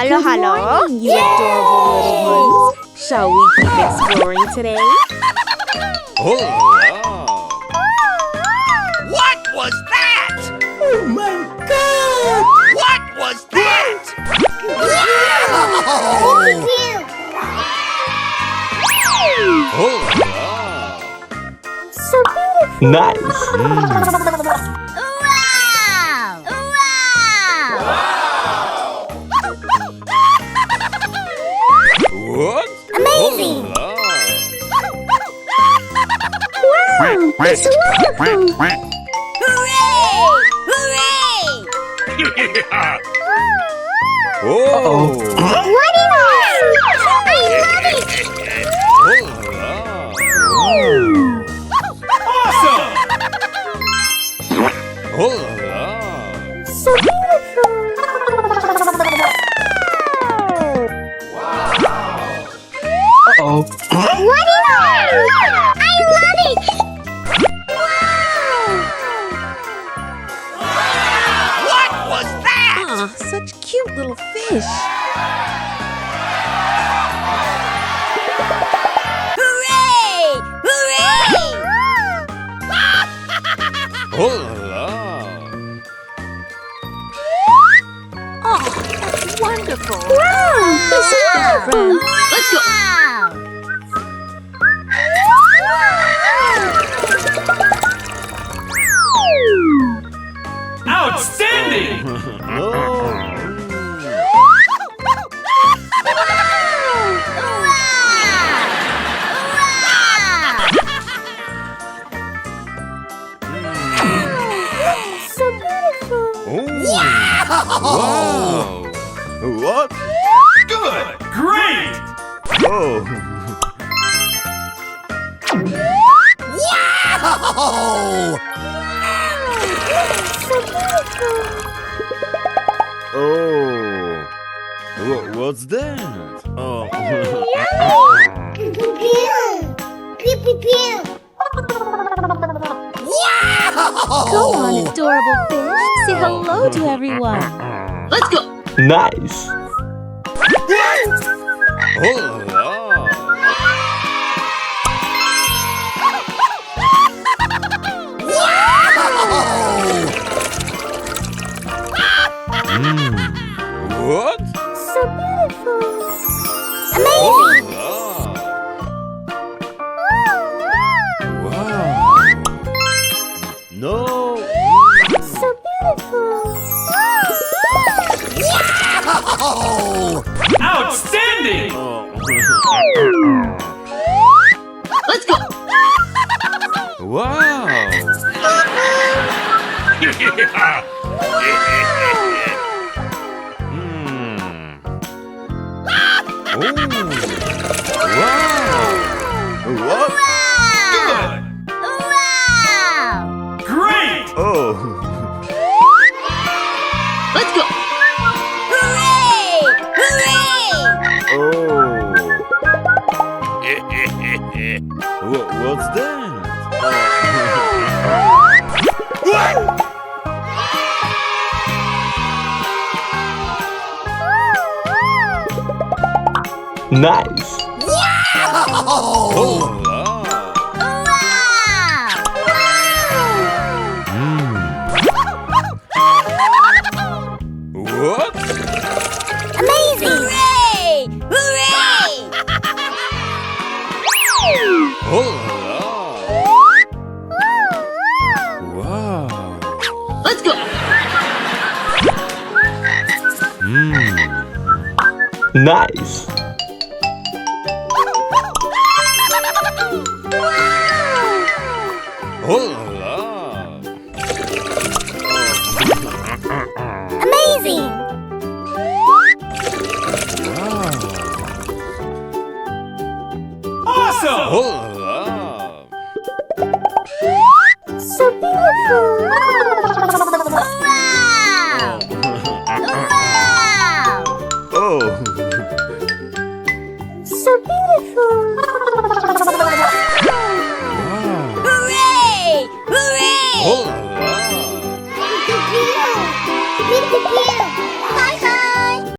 Hello, hello. You adorable little ones. Shall we keep exploring today? Oh! What was that? Oh my God! What was that? Oh! So beautiful! Nice! What? Amazing! Oh, Wow! It's wonderful! oh! What is this? I love it! Oh! So beautiful! Uh-oh. What is this? I love it! What was that? Ah, such cute little fish. Oh! Oh, that's wonderful. Wow! It's wonderful! Let's go. Outstanding! So beautiful! Wow! What? Good! Great! Oh! So beautiful! Oh! What's that? Oh! Go on, adorable fish. Say hello to everyone. Let's go. Nice! Oh! What? So beautiful! Amazing! Wow! No! So beautiful! Outstanding! Let's go. Wow! Oh! Wow! What? Good! Great! Oh! Let's go. Oh! What's that? Nice! Oh! What? Amazing! Oh! Wow! Let's go. Nice! Oh! Amazing! Awesome! Oh!